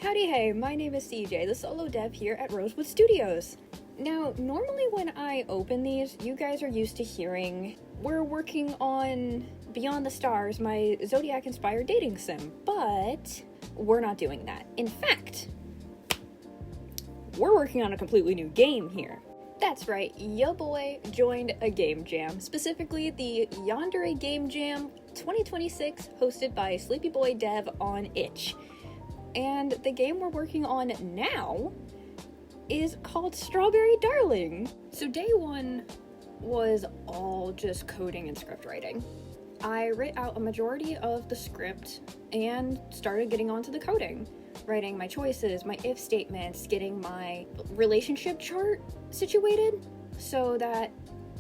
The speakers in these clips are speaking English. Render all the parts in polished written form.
Howdy hey, my name is CJ, the solo dev here at Rosewood Studios. Now, normally when I open these, you guys are used to hearing, we're working on Beyond the Stars, my Zodiac-inspired dating sim, but we're not doing that. In fact, we're working on a completely new game here. That's right, yo boy joined a game jam, specifically the Yandere Game Jam 2026, hosted by Sleepy Boy Dev on itch. And the game we're working on now is called Strawberry Darling. So day one was all just coding and script writing. I wrote out a majority of the script and started getting onto the coding. Writing my choices, my if statements, getting my relationship chart situated so that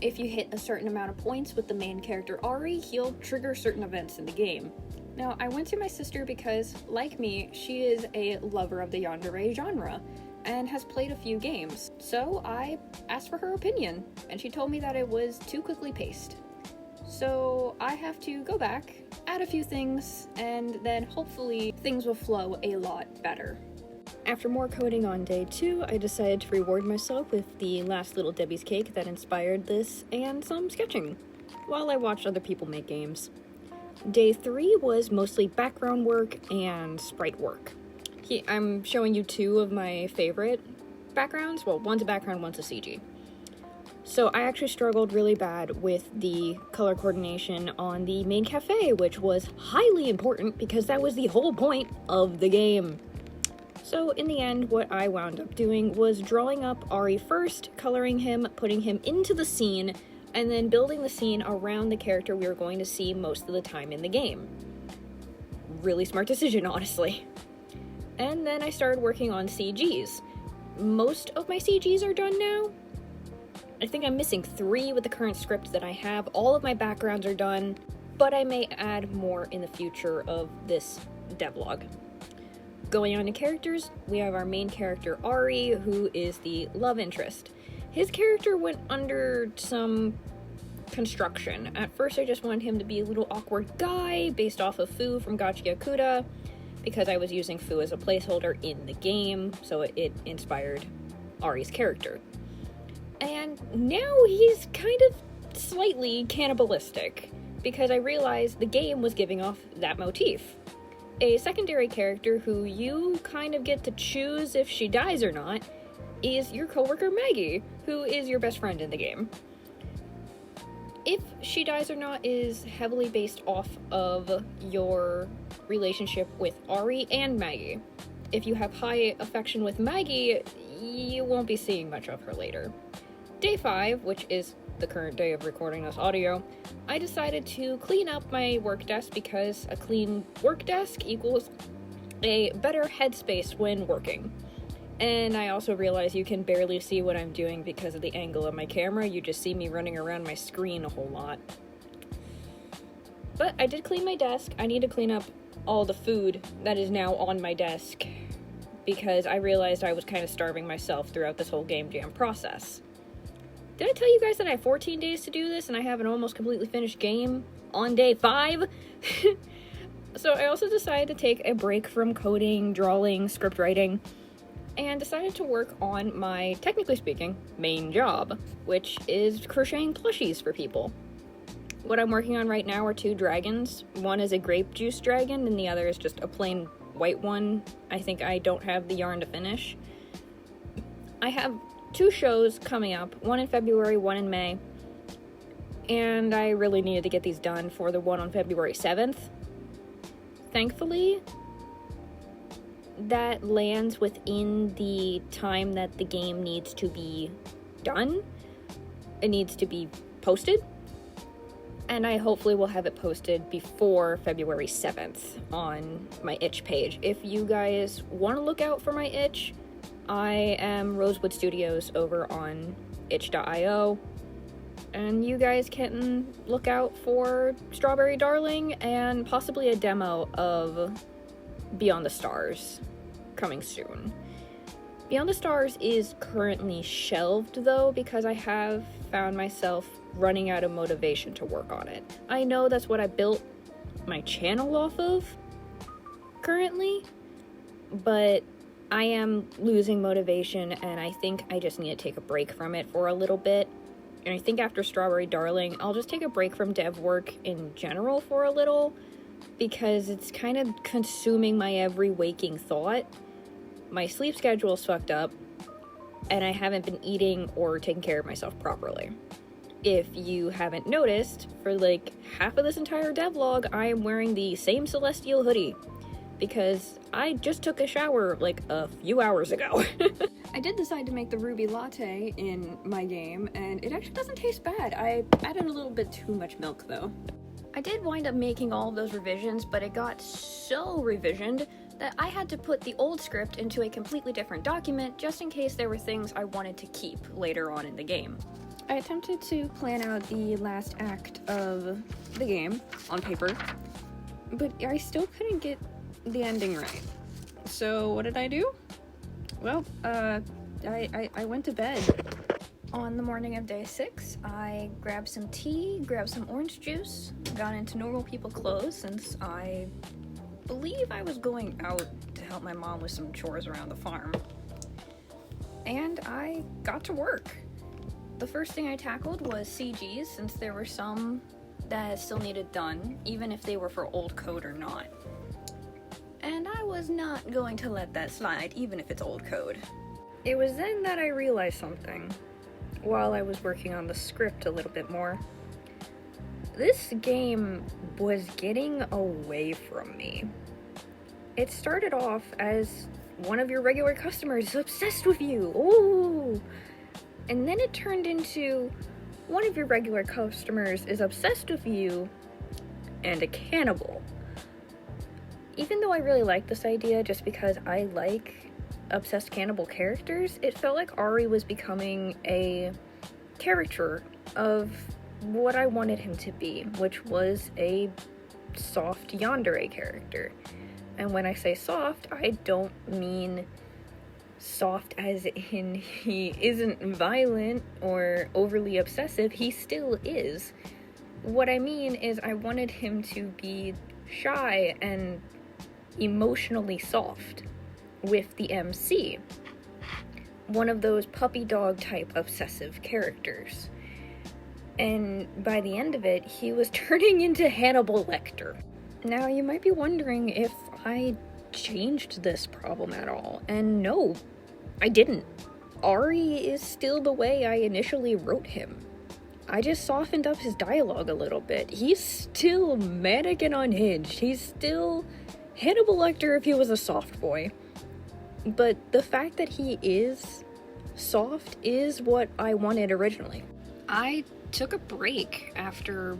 if you hit a certain amount of points with the main character Ari, he'll trigger certain events in the game. Now, I went to my sister because, like me, she is a lover of the yandere genre and has played a few games. So I asked for her opinion, and she told me that it was too quickly paced. So I have to go back, add a few things, and then hopefully things will flow a lot better. After more coding on day 2, I decided to reward myself with the last Little Debbie's cake that inspired this and some sketching, while I watched other people make games. Day 3 was mostly background work and sprite work. I'm showing you 2 of my favorite backgrounds. Well, one's a background, one's a CG. So I actually struggled really bad with the color coordination on the main cafe, which was highly important because that was the whole point of the game. So in the end, what I wound up doing was drawing up Ari first, coloring him, putting him into the scene, and then building the scene around the character we were going to see most of the time in the game. Really smart decision, honestly. And then I started working on CGs. Most of my CGs are done now. I think I'm missing 3 with the current script that I have. All of my backgrounds are done, but I may add more in the future of this devlog. Going on to characters, we have our main character Ari, who is the love interest. His character went under some construction. At first I just wanted him to be a little awkward guy based off of Fu from Gachi Yakuda, because I was using Fu as a placeholder in the game, so it inspired Ari's character. And now he's kind of slightly cannibalistic, because I realized the game was giving off that motif. A secondary character who you kind of get to choose if she dies or not is your coworker Maggie, who is your best friend in the game. If she dies or not is heavily based off of your relationship with Ari and Maggie. If you have high affection with Maggie, you won't be seeing much of her later. Day 5, which is the current day of recording this audio, I decided to clean up my work desk because a clean work desk equals a better headspace when working. And I also realize you can barely see what I'm doing because of the angle of my camera. You just see me running around my screen a whole lot. But I did clean my desk. I need to clean up all the food that is now on my desk because I realized I was kind of starving myself throughout this whole game jam process. Did I tell you guys that I have 14 days to do this and I have an almost completely finished game on day 5? So I also decided to take a break from coding, drawing, script writing, and decided to work on my, technically speaking, main job, which is crocheting plushies for people. What I'm working on right now are 2 dragons. One is a grape juice dragon, and the other is just a plain white one. I think I don't have the yarn to finish. I have 2 shows coming up, one in February, one in May, and I really needed to get these done for the one on February 7th. Thankfully, that lands within the time that the game needs to be done. It needs to be posted, and I hopefully will have it posted before February 7th on my itch page. If you guys want to look out for my itch, I am Rosewood Studios over on itch.io, and you guys can look out for Strawberry Darling and possibly a demo of Beyond the Stars coming soon. Beyond the Stars is currently shelved though because I have found myself running out of motivation to work on it. I know that's what I built my channel off of currently, but I am losing motivation, and I think I just need to take a break from it for a little bit. And I think after Strawberry Darling, I'll just take a break from dev work in general for a little, because it's kind of consuming my every waking thought. My sleep schedule's fucked up, and I haven't been eating or taking care of myself properly. If you haven't noticed, for like half of this entire devlog, I am wearing the same Celestial hoodie, because I just took a shower like a few hours ago. I did decide to make the ruby latte in my game, and it actually doesn't taste bad. I added a little bit too much milk though. I did wind up making all of those revisions, but it got so revisioned that I had to put the old script into a completely different document just in case there were things I wanted to keep later on in the game. I attempted to plan out the last act of the game on paper, but I still couldn't get the ending right. So what did I do? Well, I went to bed. On the morning of day 6, I grabbed some tea, grabbed some orange juice, got into normal people clothes since I believe I was going out to help my mom with some chores around the farm. And I got to work. The first thing I tackled was CGs, since there were some that still needed done, even if they were for old code or not. And I was not going to let that slide, even if it's old code. It was then that I realized something, while I was working on the script a little bit more. This game was getting away from me. It started off as one of your regular customers is obsessed with you, ooh! And then it turned into one of your regular customers is obsessed with you and a cannibal. Even though I really like this idea just because I like obsessed cannibal characters, it felt like Ari was becoming a caricature of what I wanted him to be, which was a soft yandere character. And when I say soft, I don't mean soft as in he isn't violent or overly obsessive. He still is. What I mean is I wanted him to be shy and emotionally soft with the MC. One of those puppy dog type obsessive characters. And by the end of it, he was turning into Hannibal Lecter. Now, you might be wondering if I changed this problem at all, and no, I didn't. Ari is still the way I initially wrote him. I just softened up his dialogue a little bit. He's still manic and unhinged. He's still Hannibal Lecter if he was a soft boy. But the fact that he is soft is what I wanted originally. I took a break after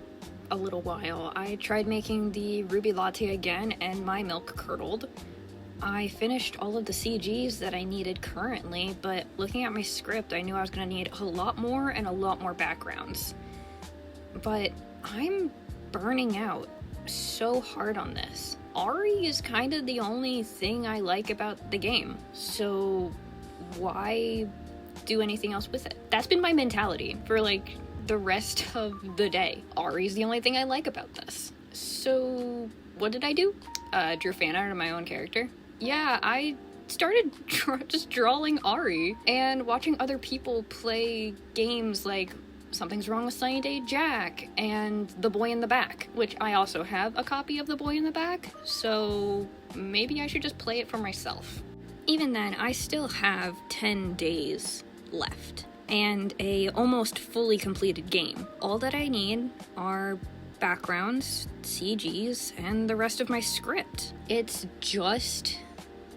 a little while. I tried making the ruby latte again, and my milk curdled. I finished all of the CGs that I needed currently, but looking at my script, I knew I was going to need a lot more and a lot more backgrounds. But I'm burning out so hard on this. Ari is kind of the only thing I like about the game, so why do anything else with it? That's been my mentality for like the rest of the day. Ari's the only thing I like about this. So what did I do? Drew fan art of my own character. Yeah, I started just drawing Ari and watching other people play games like Something's Wrong with Sunny Day Jack and The Boy in the Back, which I also have a copy of The Boy in the Back, so maybe I should just play it for myself. Even then, I still have 10 days left and a almost fully completed game. All that I need are backgrounds, CGs, and the rest of my script. It's just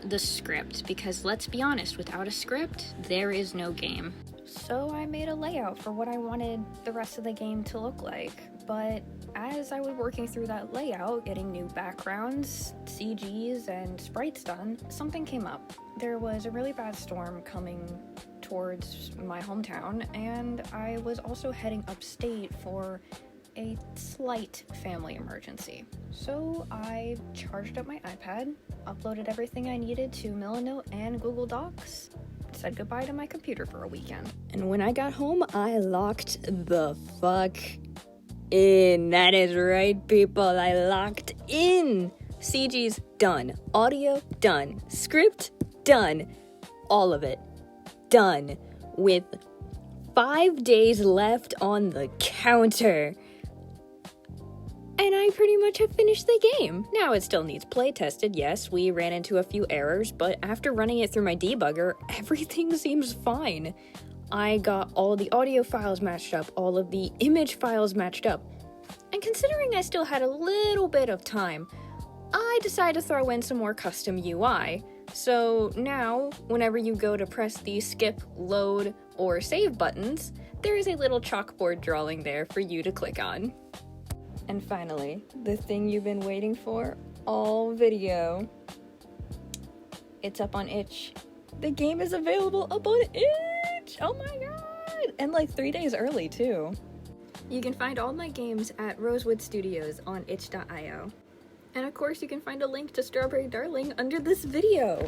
the script, because let's be honest, without a script, there is no game. So I made a layout for what I wanted the rest of the game to look like, but as I was working through that layout, getting new backgrounds, CGs, and sprites done, something came up. There was a really bad storm coming towards my hometown, and I was also heading upstate for a slight family emergency. So I charged up my iPad, uploaded everything I needed to Milanote and Google Docs, said goodbye to my computer for a weekend. And when I got home, I locked the fuck in. That is right, people. I locked in. CG's done. Audio done. Script done. All of it. Done. With 5 days left on the counter. And I pretty much have finished the game. Now it still needs play tested, yes, we ran into a few errors, but after running it through my debugger, everything seems fine. I got all the audio files matched up, all of the image files matched up. And considering I still had a little bit of time, I decided to throw in some more custom UI. So now, whenever you go to press the skip, load, or save buttons, there is a little chalkboard drawing there for you to click on. And finally, the thing you've been waiting for all video. It's up on itch. The game is available up on itch! Oh my god! And like 3 days early too. You can find all my games at Rosewood Studios on itch.io. And of course you can find a link to Strawberry Darling under this video.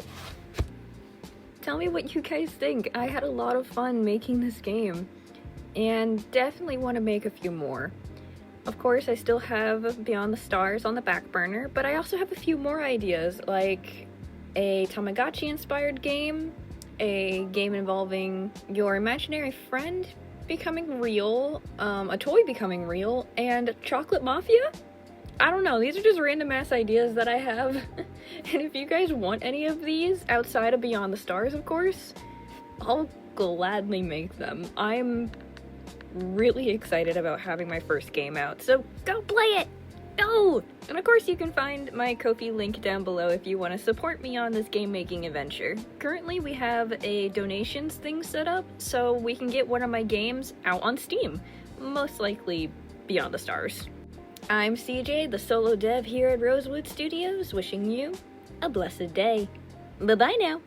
Tell me what you guys think. I had a lot of fun making this game. And definitely want to make a few more. Of course, I still have Beyond the Stars on the back burner, but I also have a few more ideas, like a Tamagotchi-inspired game, a game involving your imaginary friend becoming real, a toy becoming real, and Chocolate Mafia? I don't know, these are just random-ass ideas that I have. And if you guys want any of these, outside of Beyond the Stars, of course, I'll gladly make them. I'm really excited about having my first game out, so go play it! Go! And of course you can find my Ko-fi link down below if you want to support me on this game making adventure. Currently we have a donations thing set up, so we can get one of my games out on Steam. Most likely Beyond the Stars. I'm CJ, the solo dev here at Rosewood Studios, wishing you a blessed day. Bye-bye now!